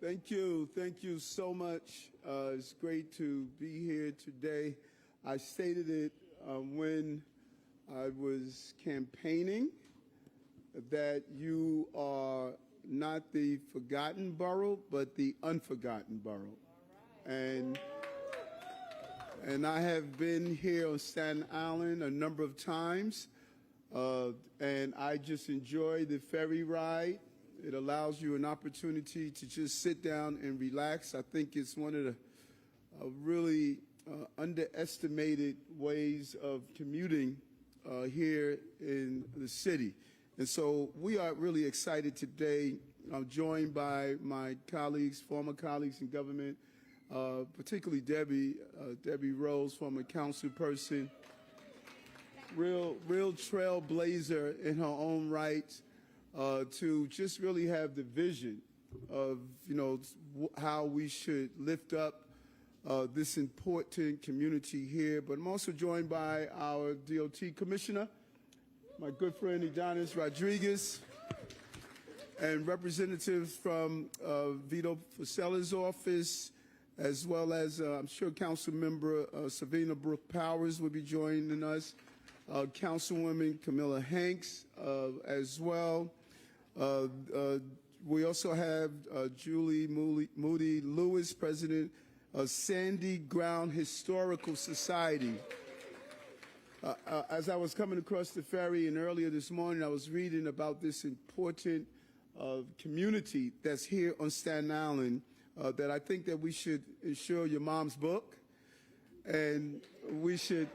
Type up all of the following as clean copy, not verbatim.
Thank you. Thank you so much. It's great to be here today. I stated it when I was campaigning that you are not the forgotten borough, but the unforgotten borough. And I have been here on Staten Island a number of times, and I just enjoy the ferry ride. It allows you an opportunity to just sit down and relax. I think it's one of the really underestimated ways of commuting here in the city. And so we are really excited today. I'm joined by my colleagues, former colleagues in government, particularly Debbie Rose, former council person, real trailblazer in her own right, to just really have the vision of, how we should lift up this important community here. But I'm also joined by our DOT commissioner, my good friend Adonis Rodriguez, and representatives from Vito Fosella's office, as well as I'm sure Council Member Savina Brooke Powers will be joining us, Councilwoman Camilla Hanks as well. We also have Julie Moody Lewis, President of Sandy Ground Historical Society. As I was coming across the ferry and earlier this morning, I was reading about this important community that's here on Staten Island that I think that we should insure your mom's book, and we should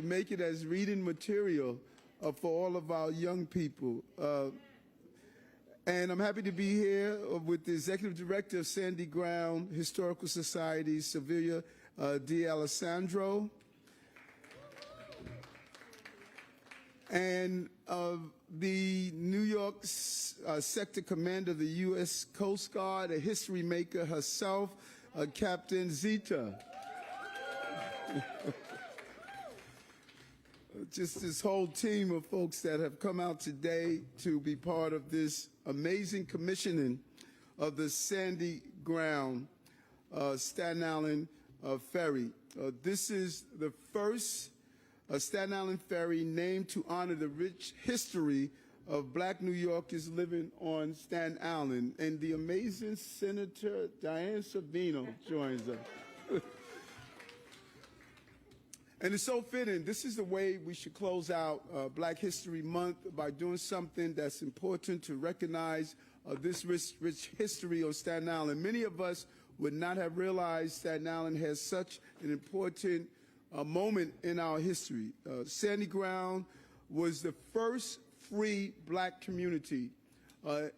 make it as reading material for all of our young people. And I'm happy to be here with the Executive Director of Sandy Ground Historical Society, Sylvia D'Alessandro, and the New York Sector Commander of the U.S. Coast Guard, a history maker herself, Captain Zita. Just this whole team of folks that have come out today to be part of this amazing commissioning of the Sandy Ground Staten Island Ferry. This is the first Staten Island ferry named to honor the rich history of Black New Yorkers living on Staten Island. And the amazing Senator Diane Savino joins us. And it's so fitting. This is the way we should close out Black History Month, by doing something that's important to recognize this rich history on Staten Island. Many of us would not have realized Staten Island has such an important moment in our history. Sandy Ground was the first free Black community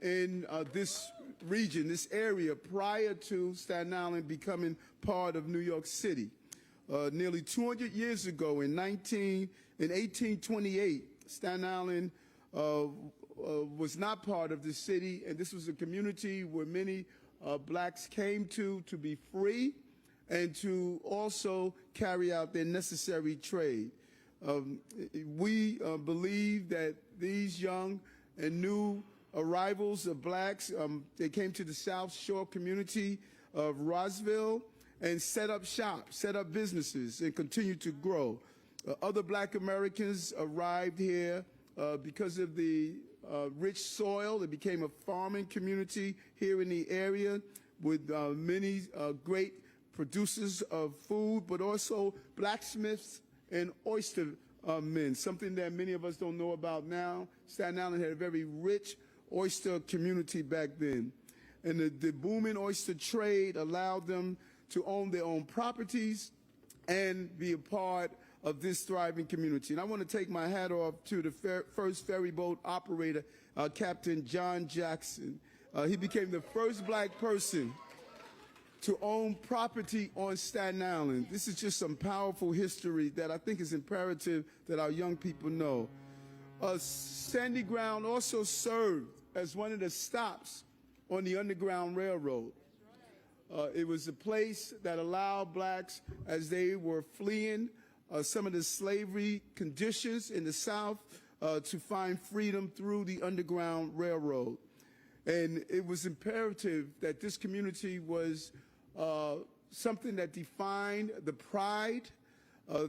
in this region, this area, prior to Staten Island becoming part of New York City. Nearly 200 years ago, in 1828, Staten Island was not part of the city, and this was a community where many Blacks came to be free and to also carry out their necessary trade. We believe that these young and new arrivals of Blacks, they came to the South Shore community of Rossville and set up shops, set up businesses, and continue to grow. Other Black Americans arrived here because of the rich soil. It became a farming community here in the area with many great producers of food, but also blacksmiths and oyster men, something that many of us don't know about now. Staten Island had a very rich oyster community back then. And the booming oyster trade allowed them to own their own properties and be a part of this thriving community. And I want to take my hat off to the first ferry boat operator, Captain John Jackson. He became the first Black person to own property on Staten Island. This is just some powerful history that I think is imperative that our young people know. Sandy Ground also served as one of the stops on the Underground Railroad. It was a place that allowed Blacks, as they were fleeing some of the slavery conditions in the South, to find freedom through the Underground Railroad. And it was imperative that this community was something that defined the pride,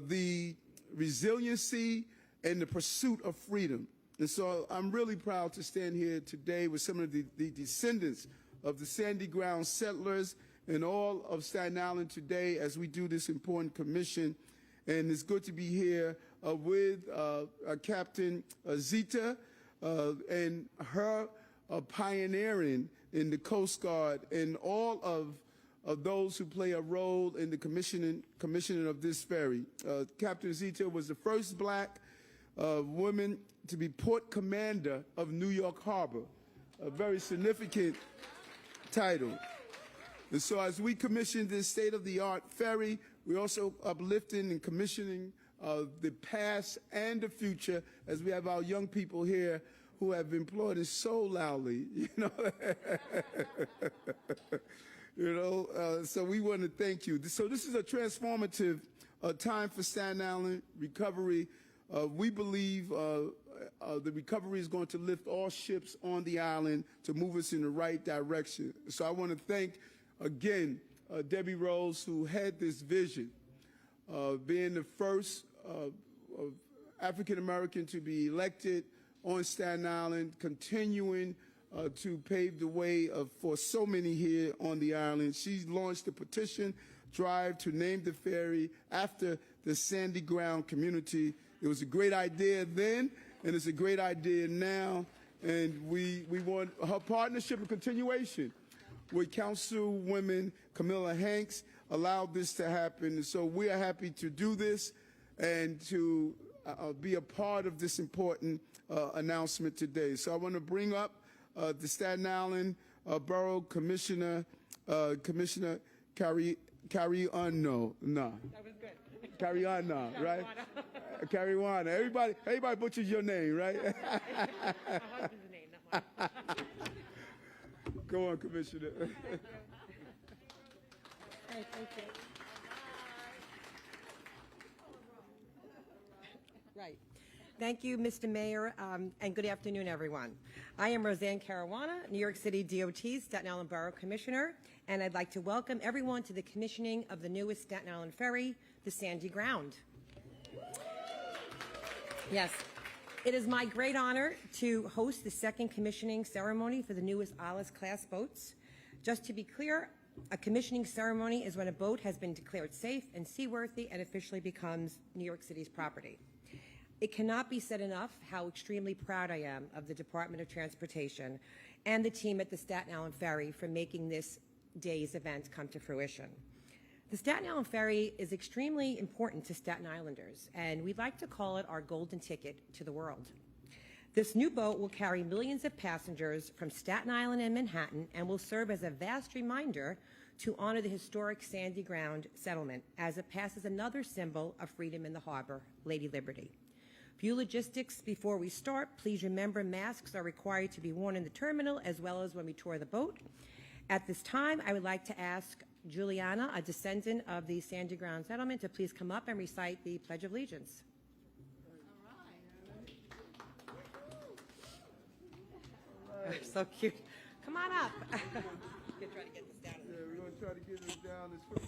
the resiliency, and the pursuit of freedom. And so I'm really proud to stand here today with some of the descendants of the Sandy Ground settlers and all of Staten Island today as we do this important commission. And it's good to be here with Captain Zita and her pioneering in the Coast Guard and all of those who play a role in the commissioning of this ferry. Captain Zita was the first black woman to be port commander of New York Harbor, a very significant title. And so as we commissioned this state-of-the-art ferry, we're also uplifting and commissioning the past and the future as we have our young people here who have employed us so loudly, so we want to thank you. So this is a transformative time for Staten Island recovery. We believe the recovery is going to lift all ships on the island to move us in the right direction. So I want to thank, again, Debbie Rose, who had this vision, being the first African-American to be elected on Staten Island, continuing to pave the way for so many here on the island. She launched a petition drive to name the ferry after the Sandy Ground community. It was a great idea then, and it's a great idea now, and we want her partnership and continuation with Councilwoman Camilla Hanks allowed this to happen. So we are happy to do this and to be a part of this important announcement today. So I want to bring up the Staten Island Borough Commissioner, Commissioner Carrie Unno. Nah. That was good. Carrie Unno, right? Carrie Unno. Everybody butchers your name, right? My husband's name, not mine. Go on, Commissioner. Thank you. Right. Thank you, Mr. Mayor, and good afternoon, everyone. I am Roseanne Caruana, New York City DOT's Staten Island Borough Commissioner, and I'd like to welcome everyone to the commissioning of the newest Staten Island ferry, the Sandy Ground. Yes, it is my great honor to host the second commissioning ceremony for the newest Alice-class boats. Just to be clear, a commissioning ceremony is when a boat has been declared safe and seaworthy and officially becomes New York City's property. It cannot be said enough how extremely proud I am of the Department of Transportation and the team at the Staten Island Ferry for making this day's event come to fruition. The Staten Island Ferry is extremely important to Staten Islanders, and we'd like to call it our golden ticket to the world. This new boat will carry millions of passengers from Staten Island and Manhattan and will serve as a vast reminder to honor the historic Sandy Ground settlement as it passes another symbol of freedom in the harbor, Lady Liberty. Few logistics before we start. Please remember masks are required to be worn in the terminal as well as when we tour the boat. At this time, I would like to ask Juliana, a descendant of the Sandy Ground settlement, to please come up and recite the Pledge of Allegiance. All right. So cute. Come on up. We're going to try to get this down. Yeah, we're going to try to get this down as quick.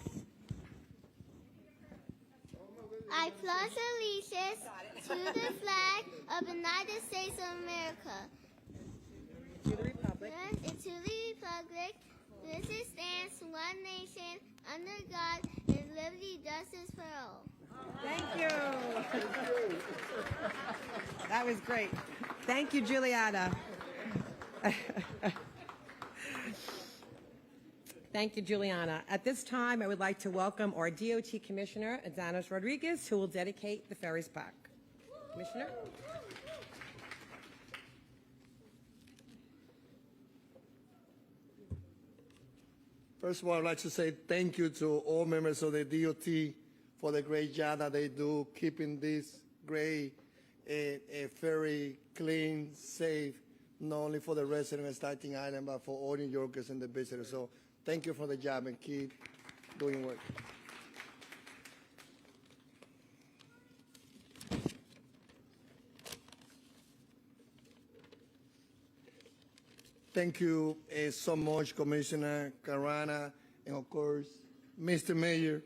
I pledge allegiance to the flag of the United States of America. To the Republic. And to the republic, which stands one nation, under God, and liberty, justice for all. Thank you. That was great. Thank you, Juliana. Thank you, Juliana. At this time, I would like to welcome our DOT Commissioner, Adanis Rodriguez, who will dedicate the ferry's plaque. Commissioner? First of all, I'd like to say thank you to all members of the DOT for the great job that they do keeping this great ferry clean, safe, not only for the residents of Staten Island, but for all New Yorkers and the visitors. So thank you for the job and keep doing work. Thank you so much, Commissioner Carrana, and of course, Mr. Mayor,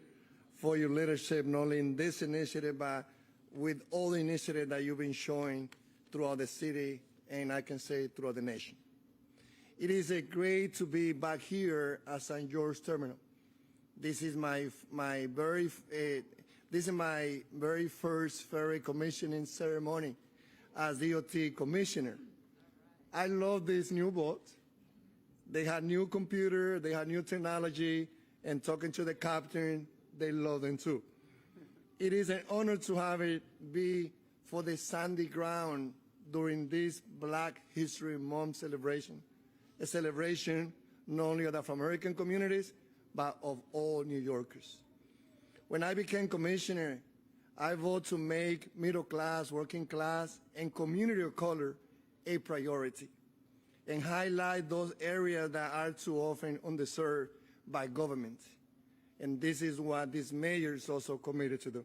for your leadership, not only in this initiative, but with all the initiatives that you've been showing throughout the city, and I can say throughout the nation. It is great to be back here at St. George Terminal. This is my very first ferry commissioning ceremony as DOT commissioner. I love this new boat. They had new computer, they had new technology, and talking to the captain, they love them too. It is an honor to have it be for the sandy ground during this Black History Month celebration, a celebration not only of the Afro-American communities, but of all New Yorkers. When I became commissioner, I voted to make middle class, working class, and community of color a priority and highlight those areas that are too often underserved by government. And this is what this mayor is also committed to do.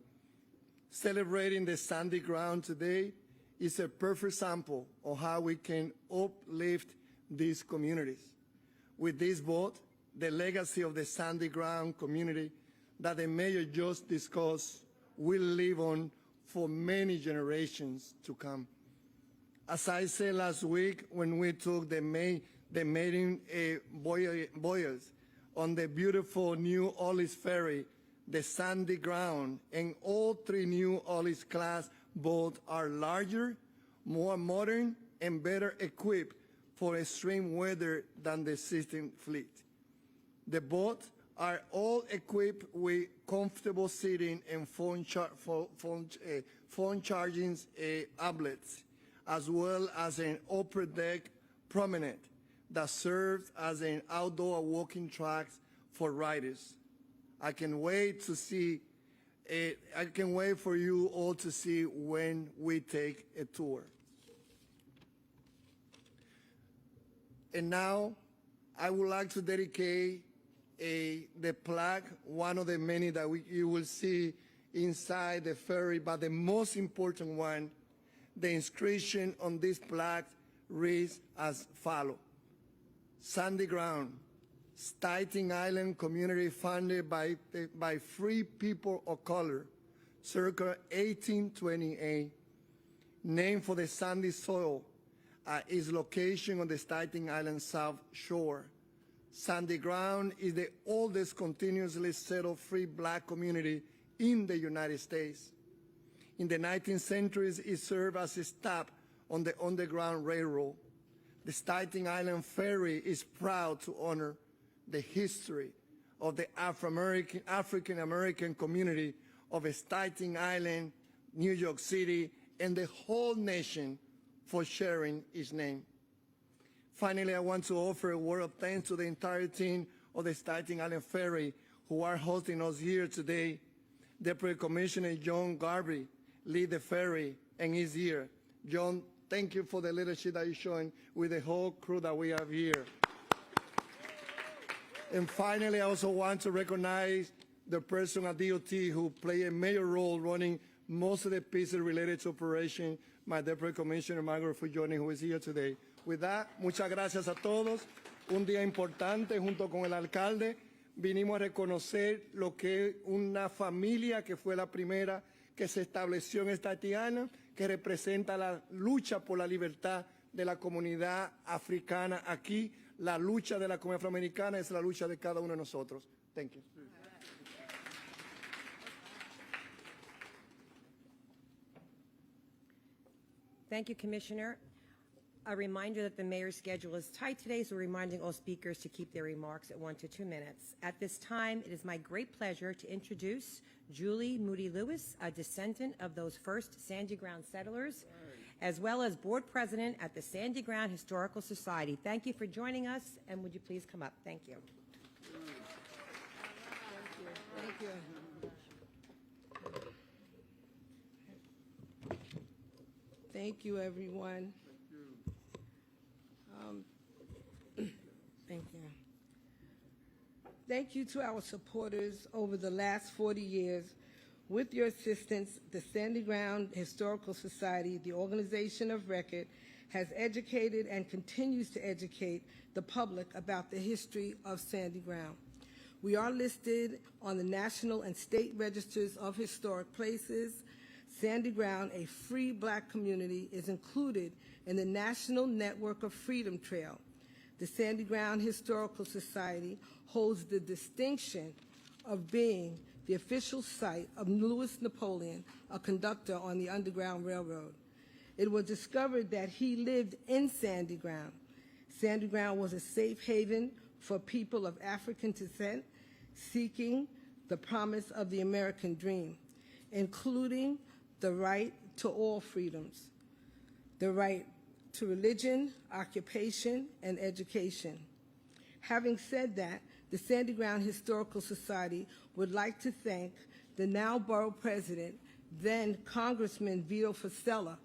Celebrating the sandy ground today is a perfect sample of how we can uplift these communities. With this vote, the legacy of the sandy ground community that the mayor just discussed will live on for many generations to come. As I said last week when we took the maiden voyage on the beautiful New Orleans Ferry, the sandy ground, and all 3 New Orleans class boats are larger, more modern, and better equipped for extreme weather than the existing fleet. The boats are all equipped with comfortable seating and phone charging outlets, as well as an upper deck promenade that serves as an outdoor walking track for riders. I can wait for you all to see when we take a tour. And now, I would like to dedicate the plaque, one of the many that you will see inside the ferry, but the most important one, the inscription on this plaque reads as follows: Sandy Ground, Staten Island community founded by free people of color, circa 1828, named for the sandy soil at its location on the Staten Island South Shore. Sandy Ground is the oldest continuously settled free Black community in the United States. In the 19th century, it served as a stop on the Underground Railroad. The Staten Island Ferry is proud to honor the history of the African-American community of Staten Island, New York City, and the whole nation for sharing its name. Finally, I want to offer a word of thanks to the entire team of the Staten Island Ferry who are hosting us here today. Deputy Commissioner John Garvey lead the ferry and is here. John, thank you for the leadership that you're showing with the whole crew that we have here. And finally, I also want to recognize the person at DOT who played a major role running most of the pieces related to operation, my Deputy Commissioner Margaret Fujoni, who is here today. With that, muchas gracias a todos. Un día importante junto con el alcalde. Vinimos a reconocer lo que es una familia que fue la primera que se estableció en Staten Island, que representa la lucha por la libertad de la comunidad africana aquí. La lucha de la comunidad afroamericana es la lucha de cada uno de nosotros. Thank you. Thank you, Commissioner. A reminder that the mayor's schedule is tight today, so we're reminding all speakers to keep their remarks at 1 to 2 minutes. At this time, it is my great pleasure to introduce Julie Moody Lewis, a descendant of those first Sandy Ground settlers, as well as board president at the Sandy Ground Historical Society. Thank you for joining us, and would you please come up? Thank you. Thank you. Thank you, everyone. Thank you. Thank you to our supporters over the last 40 years. With your assistance, the Sandy Ground Historical Society, the organization of record, has educated and continues to educate the public about the history of Sandy Ground. We are listed on the National and State Registers of Historic Places. Sandy Ground, a free Black community, is included in the National Network of Freedom Trail. The Sandy Ground Historical Society holds the distinction of being the official site of Louis Napoleon, a conductor on the Underground Railroad. It was discovered that he lived in Sandy Ground. Sandy Ground was a safe haven for people of African descent seeking the promise of the American dream, including the right to all freedoms, the right to religion, occupation, and education. Having said that, the Sandy Ground Historical Society would like to thank the now Borough President, then Congressman Vito Fossella,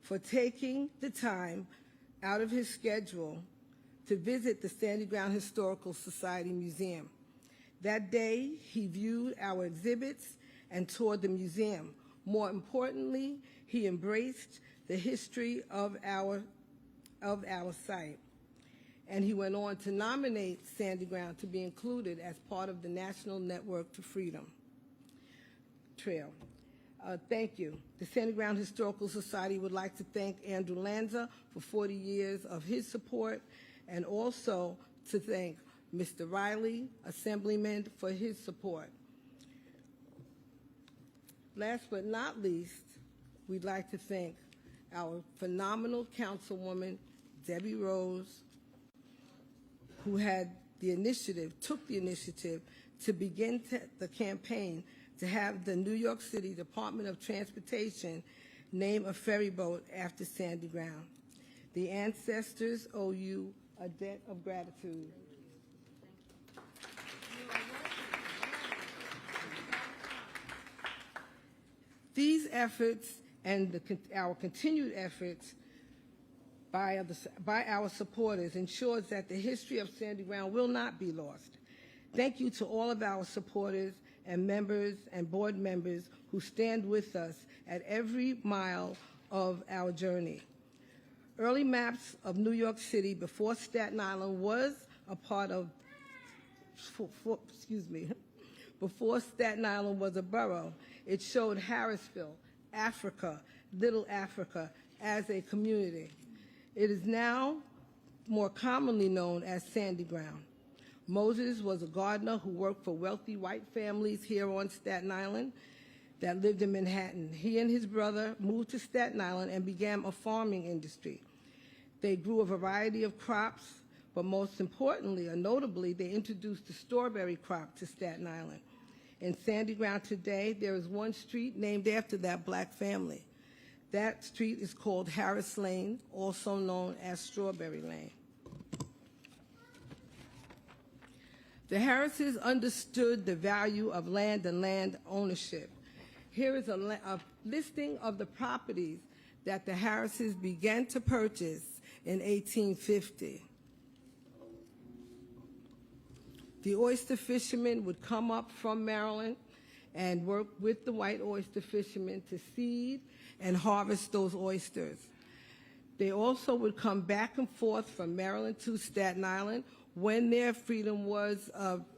for taking the time out of his schedule to visit the Sandy Ground Historical Society Museum. That day, he viewed our exhibits and toured the museum. More importantly, he embraced the history of our site. And he went on to nominate Sandy Ground to be included as part of the National Network to Freedom Trail. Thank you. The Sandy Ground Historical Society would like to thank Andrew Lanza for 40 years of his support, and also to thank Mr. Riley, Assemblyman, for his support. Last but not least, we'd like to thank our phenomenal Councilwoman, Debbie Rose, who took the initiative to begin the campaign to have the New York City Department of Transportation name a ferry boat after Sandy Ground. The ancestors owe you a debt of gratitude. These efforts and our continued efforts by our supporters ensures that the history of Sandy Ground will not be lost. Thank you to all of our supporters and members and board members who stand with us at every mile of our journey. Early maps of New York City before Staten Island was a part of, before Staten Island was a borough, it showed Harrisville, Africa, Little Africa, as a community. It is now more commonly known as Sandy Ground. Moses was a gardener who worked for wealthy white families here on Staten Island that lived in Manhattan. He and his brother moved to Staten Island and began a farming industry. They grew a variety of crops, but most importantly or notably, they introduced the strawberry crop to Staten Island. In Sandy Ground today, there is one street named after that Black family. That street is called Harris Lane, also known as Strawberry Lane. The Harrises understood the value of land and land ownership. Here is a listing of the properties that the Harrises began to purchase in 1850. The oyster fishermen would come up from Maryland and work with the white oyster fishermen to seed and harvest those oysters. They also would come back and forth from Maryland to Staten Island. When their freedom was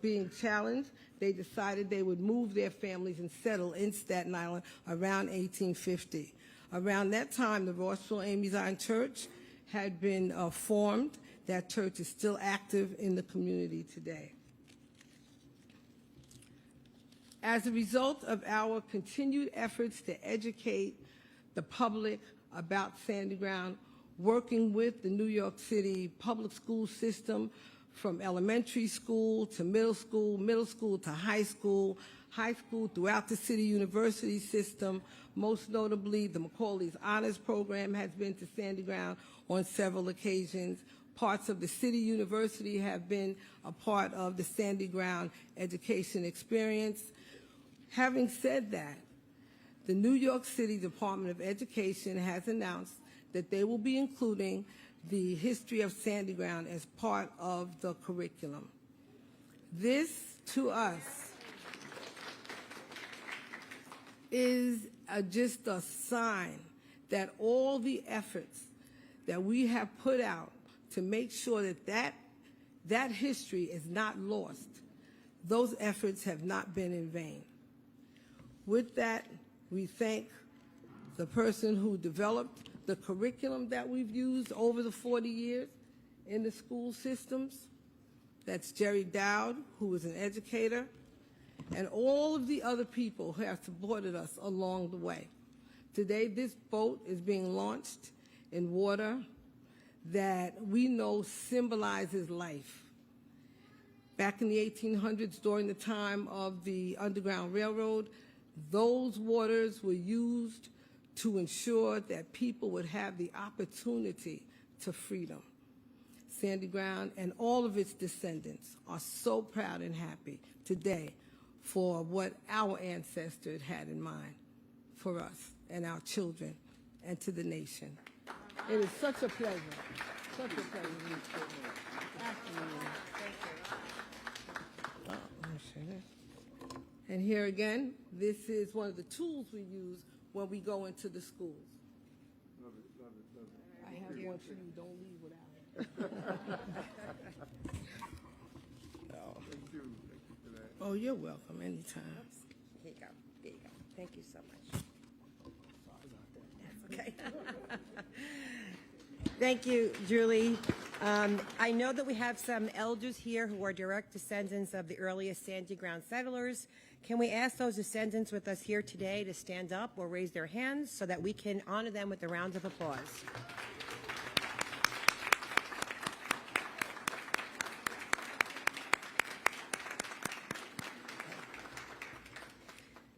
being challenged, they decided they would move their families and settle in Staten Island around 1850. Around that time, the Rossville Amy Zion Church had been formed. That church is still active in the community today. As a result of our continued efforts to educate the public about Sandy Ground, working with the New York City public school system from elementary school to middle school to high school throughout the city university system, most notably the Macaulay's Honors Program has been to Sandy Ground on several occasions. Parts of the city university have been a part of the Sandy Ground education experience. Having said that, the New York City Department of Education has announced that they will be including the history of Sandy Ground as part of the curriculum. This, to us, is just a sign that all the efforts that we have put out to make sure that that history is not lost, those efforts have not been in vain. With that, we thank the person who developed the curriculum that we've used over the 40 years in the school systems. That's Jerry Dowd, who is an educator, and all of the other people who have supported us along the way. Today, this boat is being launched in water that we know symbolizes life. Back in the 1800s, during the time of the Underground Railroad, those waters were used to ensure that people would have the opportunity to freedom. Sandy Ground and all of its descendants are so proud and happy today for what our ancestors had in mind for us and our children and to the nation. It is such a pleasure. Such a pleasure to meet you. Absolutely. Thank you. And here again, this is one of the tools we use when we go into the schools. Love it, love it, love it. I have one for you. Don't leave without it. Thank you for that. Oh, you're welcome anytime. Here you go. Here you go. Thank you so much. That's okay. Thank you, Julie. I know that we have some elders here who are direct descendants of the earliest Sandy Ground settlers. Can we ask those descendants with us here today to stand up or raise their hands so that we can honor them with a round of applause?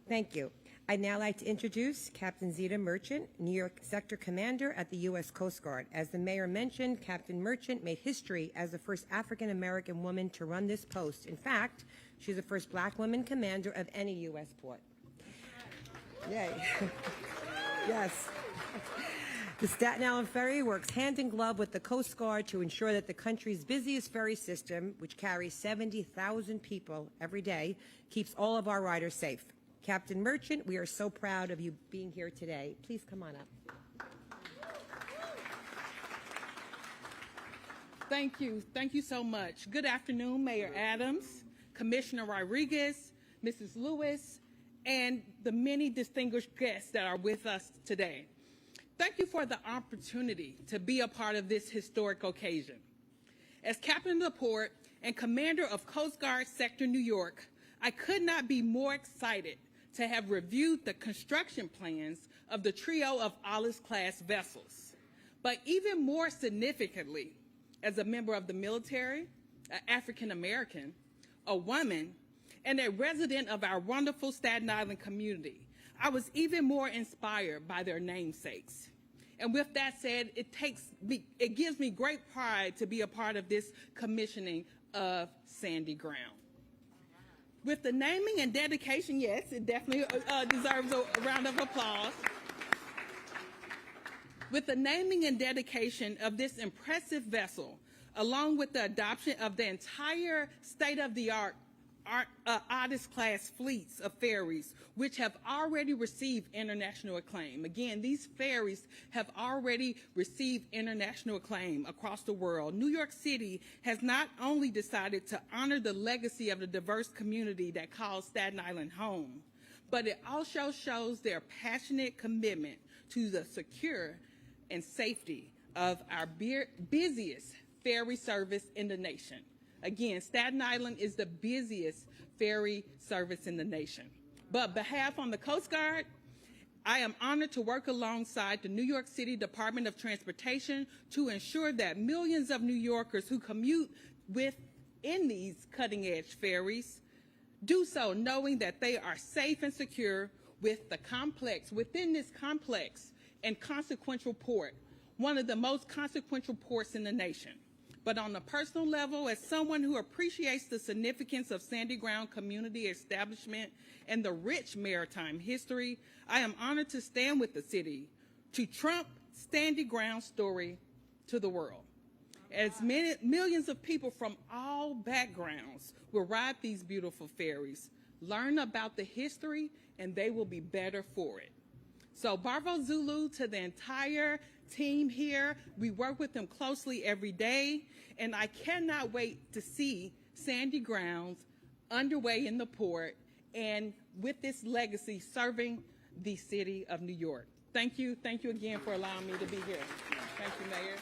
Thank you. I'd now like to introduce Captain Zita Merchant, New York Sector Commander at the U.S. Coast Guard. As the mayor mentioned, Captain Merchant made history as the first African-American woman to run this post. In fact, she's the first black woman commander of any U.S. port. Yay. Yes. The Staten Island Ferry works hand in glove with the Coast Guard to ensure that the country's busiest ferry system, which carries 70,000 people every day, keeps all of our riders safe. Captain Merchant, we are so proud of you being here today. Please come on up. Thank you. Thank you so much. Good afternoon, Mayor Adams, Commissioner Rodriguez, Mrs. Lewis, and the many distinguished guests that are with us today. Thank you for the opportunity to be a part of this historic occasion. As Captain of the Port and Commander of Coast Guard Sector New York, I could not be more excited to have reviewed the construction plans of the trio of Alice-class vessels. But even more significantly, as a member of the military, an African-American, a woman, and a resident of our wonderful Staten Island community, I was even more inspired by their namesakes. And with that said, it gives me great pride to be a part of this commissioning of Sandy Ground. With the naming and dedication, yes, it definitely deserves a round of applause. With the naming and dedication of this impressive vessel, along with the adoption of the entire state-of-the-art Otis-class fleets of ferries, which have already received international acclaim. Again, these ferries have already received international acclaim across the world. New York City has not only decided to honor the legacy of the diverse community that calls Staten Island home, but it also shows their passionate commitment to the secure and safety of our busiest ferry service in the nation. Again, Staten Island is the busiest ferry service in the nation. But on behalf of the Coast Guard, I am honored to work alongside the New York City Department of Transportation to ensure that millions of New Yorkers who commute within these cutting-edge ferries do so knowing that they are safe and secure within this complex and consequential port, one of the most consequential ports in the nation. But on a personal level, as someone who appreciates the significance of Sandy Ground community establishment and the rich maritime history, I am honored to stand with the city to trump Sandy Ground's story to the world. As millions of people from all backgrounds will ride these beautiful ferries, learn about the history, and they will be better for it. So Bravo Zulu to the entire team here. We work with them closely every day, and I cannot wait to see Sandy Grounds underway in the port and with this legacy serving the city of New York. Thank you again for allowing me to be here. Thank you, Mayor.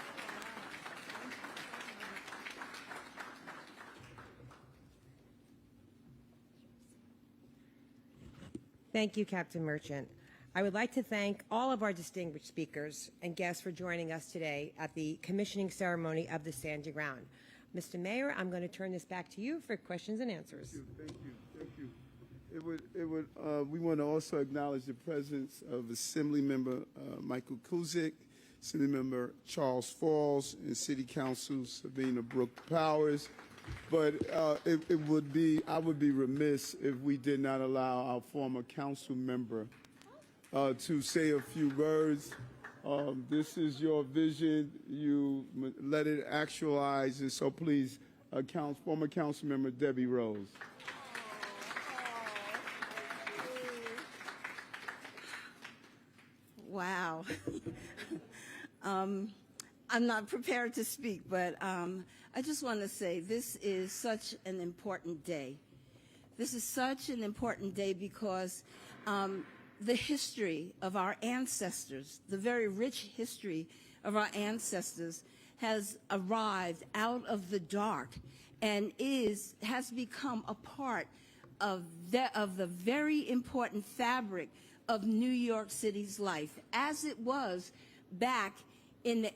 Thank you, Captain Merchant. I would like to thank all of our distinguished speakers and guests for joining us today at the commissioning ceremony of the Sandy Ground. Mr. Mayor, I'm going to turn this back to you for questions and answers. Thank you. We want to also acknowledge the presence of Assemblymember Michael Kuzik, Assemblymember Charles Falls, and City Council Sabina Brooke Powers. But I would be remiss if we did not allow our former council member to say a few words. This is your vision. You let it actualize, and so please, former council member Debbie Rose. Wow. I'm not prepared to speak, but I just want to say this is such an important day. This is such an important day because the history of our ancestors, the very rich history of our ancestors, has arrived out of the dark and has become a part of the very important fabric of New York City's life, as it was back in the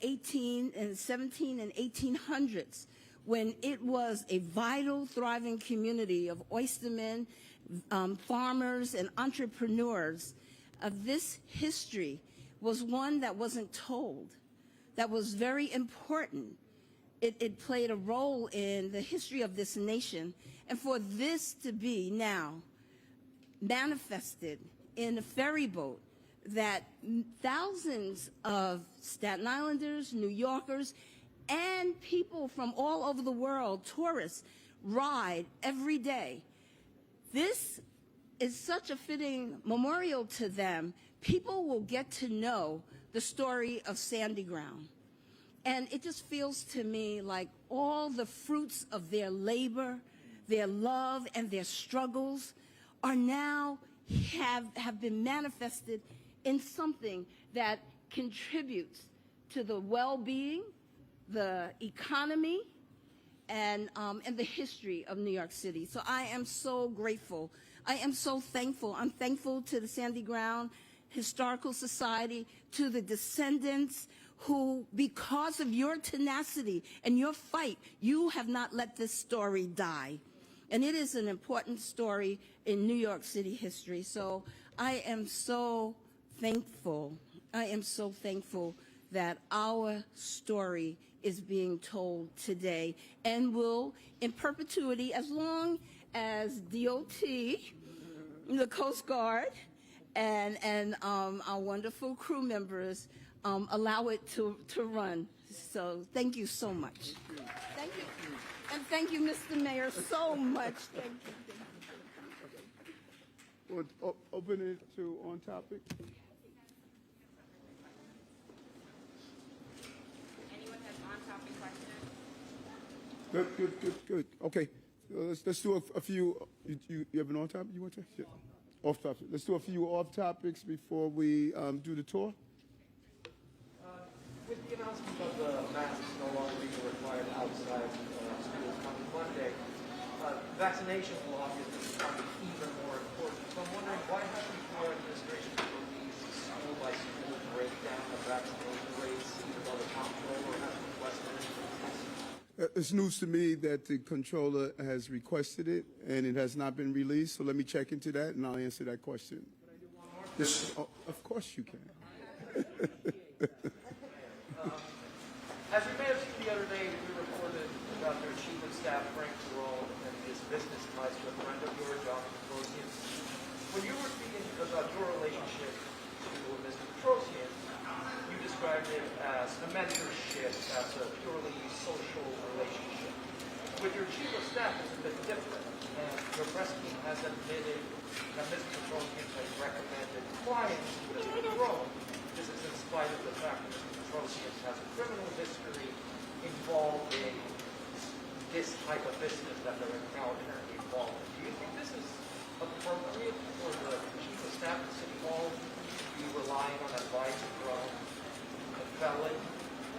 17 and 1800s, when it was a vital, thriving community of oystermen, farmers, and entrepreneurs. This history was one that wasn't told, that was very important. It played a role in the history of this nation, and for this to be now manifested in a ferry boat that thousands of Staten Islanders, New Yorkers, and people from all over the world, tourists, ride every day. This is such a fitting memorial to them. People will get to know the story of Sandy Ground. And it just feels to me like all the fruits of their labor, their love, and their struggles are now have been manifested in something that contributes to the well-being, the economy, and the history of New York City. So I am so grateful. I am so thankful. I'm thankful to the Sandy Ground Historical Society, to the descendants who, because of your tenacity and your fight, you have not let this story die. And it is an important story in New York City history. So I am so thankful. I am so thankful that our story is being told today and will, in perpetuity, as long as DOT, the Coast Guard, and our wonderful crew members allow it to run. So thank you so much. Thank you. And thank you, Mr. Mayor, so much. Thank you. We'll open it to on topic. Anyone has on-topic questions? Good. Okay, let's do a few. You have an on topic you want to? Yeah. Off topic. Let's do a few off topics before we do the tour. With the announcement of the masks no longer being required outside schools coming Monday, vaccination will obviously become even more important. So I'm wondering, why hasn't your administration released school-by-school breakdown of vaccination rates, even though the comptroller has requested it? It's news to me that the controller has requested it and it has not been released. So let me check into that and I'll answer that question. Can I do one more? Of course you can. As you may have seen the other day, we reported about their chief of staff, Frank Role, and his business ties to a friend of yours, John Petrosian. When you were speaking about your relationship to Mr. Petrosian, you described it as a mentorship, as a purely social relationship. With your chief of staff, it's a bit different, and your press team has admitted that Mr. Petrosian has recommended clients to Mr. Role. this is in spite of the fact that Mr. Petrosian has a criminal history involved in this type of business that they're now inherently involved in. Do you think this is appropriate for the chief of staff of City Hall to be relying on advice from a felon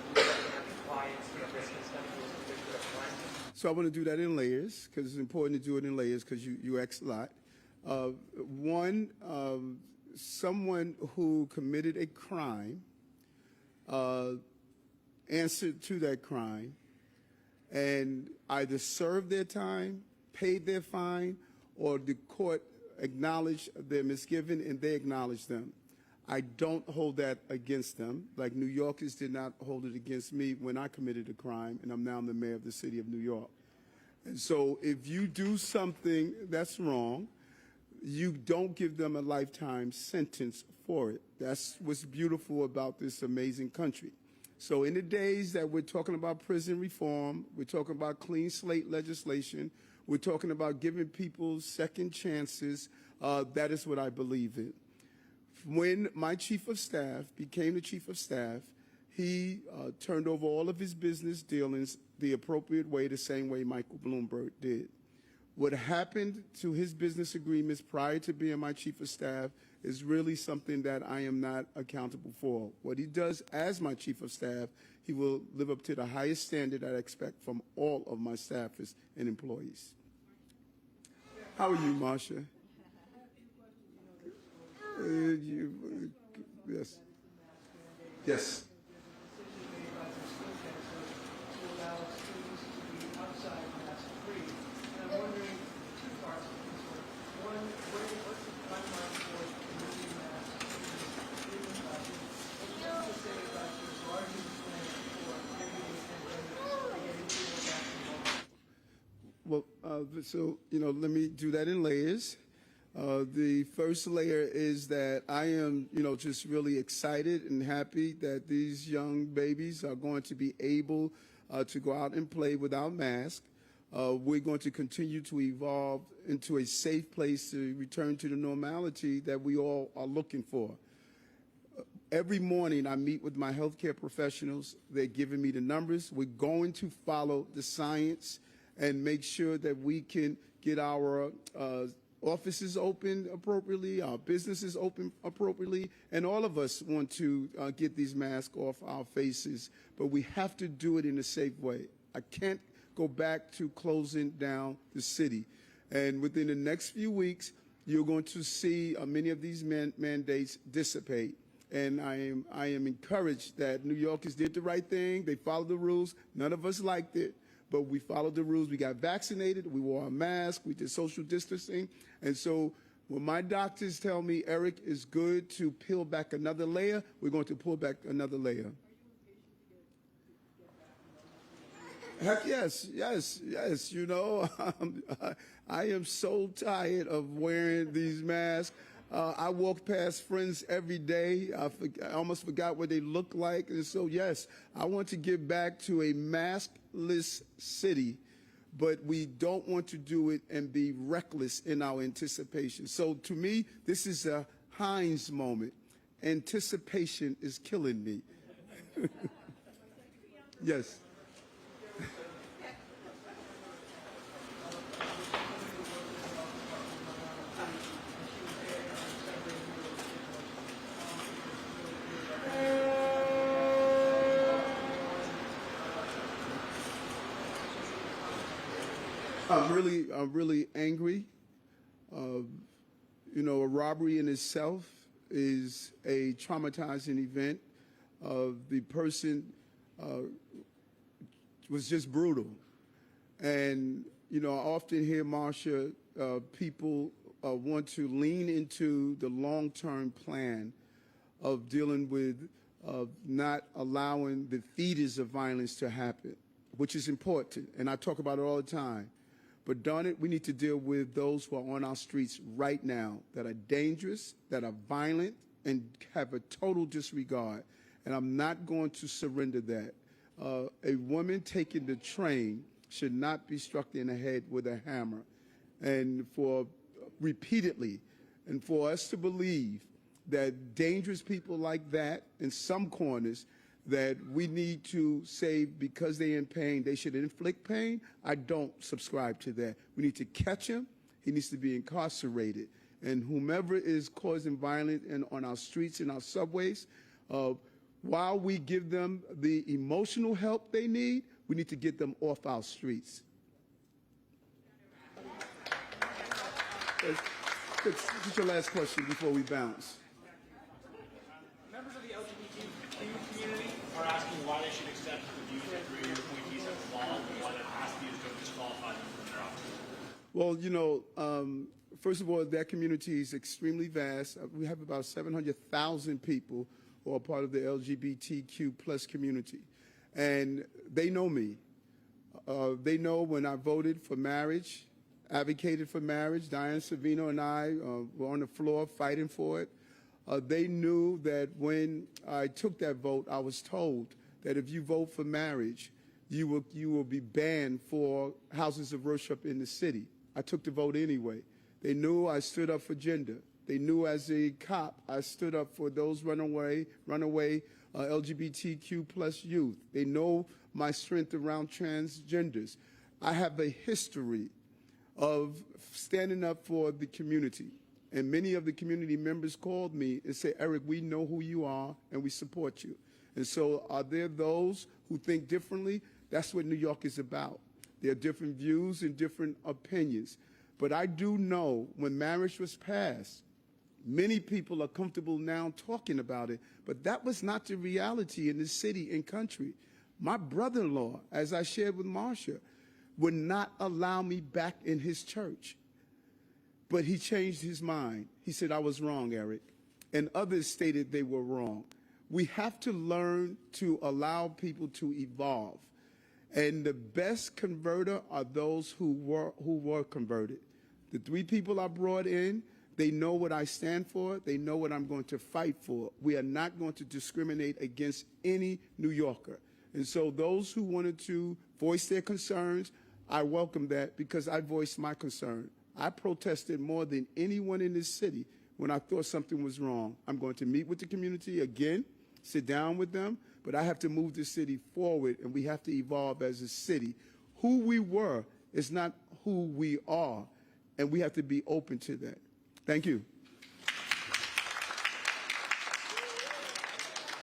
who doesn't have compliance in a business that he was convicted of crime? So I want to do that in layers because it's important to do it in layers because you asked a lot. One, someone who committed a crime answered to that crime and either served their time, paid their fine, or the court acknowledged their misgiving and they acknowledged them. I don't hold that against them, like New Yorkers did not hold it against me when I committed a crime, and I'm now the mayor of the city of New York. And so if you do something that's wrong, you don't give them a lifetime sentence for it. That's what's beautiful about this amazing country. So in the days that we're talking about prison reform, we're talking about clean slate legislation, we're talking about giving people second chances, that is what I believe in. When my chief of staff became the chief of staff, he turned over all of his business dealings the appropriate way, the same way Michael Bloomberg did. What happened to his business agreements prior to being my chief of staff is really something that I am not accountable for. What he does as my chief of staff, he will live up to the highest standard I expect from all of my staffers and employees. How are you, Marsha? Yes. Yes. Well, so, let me do that in layers. The first layer is that I am, just really excited and happy that these young babies are going to be able to go out and play without masks. We're going to continue to evolve into a safe place to return to the normality that we all are looking for. Every morning I meet with my healthcare professionals. They're giving me the numbers. We're going to follow the science and make sure that we can get our offices open appropriately, our businesses open appropriately, and all of us want to get these masks off our faces, but we have to do it in a safe way. I can't go back to closing down the city. And within the next few weeks, you're going to see many of these mandates dissipate. And I am encouraged that New Yorkers did the right thing. They followed the rules. None of us liked it, but we followed the rules. We got vaccinated. We wore a mask. We did social distancing. And so when my doctors tell me, Eric, it's good to peel back another layer, we're going to pull back another layer. Heck yes, yes, yes. I am so tired of wearing these masks. I walk past friends every day. I almost forgot what they look like. And so, yes, I want to get back to a maskless city, but we don't want to do it and be reckless in our anticipation. So to me, this is a Heinz moment. Anticipation is killing me. Yes. I'm really angry. A robbery in itself is a traumatizing event. The person was just brutal. And, I often hear, Marsha, people want to lean into the long-term plan of dealing with not allowing the fetus of violence to happen, which is important. And I talk about it all the time. But darn it, we need to deal with those who are on our streets right now that are dangerous, that are violent, and have a total disregard. And I'm not going to surrender that. A woman taking the train should not be struck in the head with a hammer. And for repeatedly, and for us to believe that dangerous people like that in some corners that we need to say because they're in pain, they should inflict pain. I don't subscribe to that. We need to catch him. He needs to be incarcerated. And whomever is causing violence on our streets and our subways, while we give them the emotional help they need, we need to get them off our streets. What's your last question before we bounce? Members of the LGBTQ community are asking why they should accept the views that three of your appointees have evolved and why the past views don't disqualify them from their office. Well, you know, first of all, that community is extremely vast. We have about 700,000 people who are part of the LGBTQ plus community. And they know me. They know when I voted for marriage, advocated for marriage. Diane Savino and I were on the floor fighting for it. They knew that when I took that vote, I was told that if you vote for marriage, you will be banned for houses of worship in the city. I took the vote anyway. They knew I stood up for gender. They knew as a cop I stood up for those runaway LGBTQ plus youth. They know my strength around transgenders. I have a history of standing up for the community. And many of the community members called me and said, Eric, we know who you are and we support you. And so are there those who think differently? That's what New York is about. There are different views and different opinions. But I do know when marriage was passed, many people are comfortable now talking about it, but that was not the reality in the city and country. My brother-in-law, as I shared with Marsha, would not allow me back in his church. But he changed his mind. He said, I was wrong, Eric. And others stated they were wrong. We have to learn to allow people to evolve. And the best converter are those who were converted. The three people I brought in, they know what I stand for. They know what I'm going to fight for. We are not going to discriminate against any New Yorker. And so those who wanted to voice their concerns, I welcome that because I voiced my concern. I protested more than anyone in this city when I thought something was wrong. I'm going to meet with the community again, sit down with them, but I have to move the city forward, and we have to evolve as a city. Who we were is not who we are, and we have to be open to that. Thank you.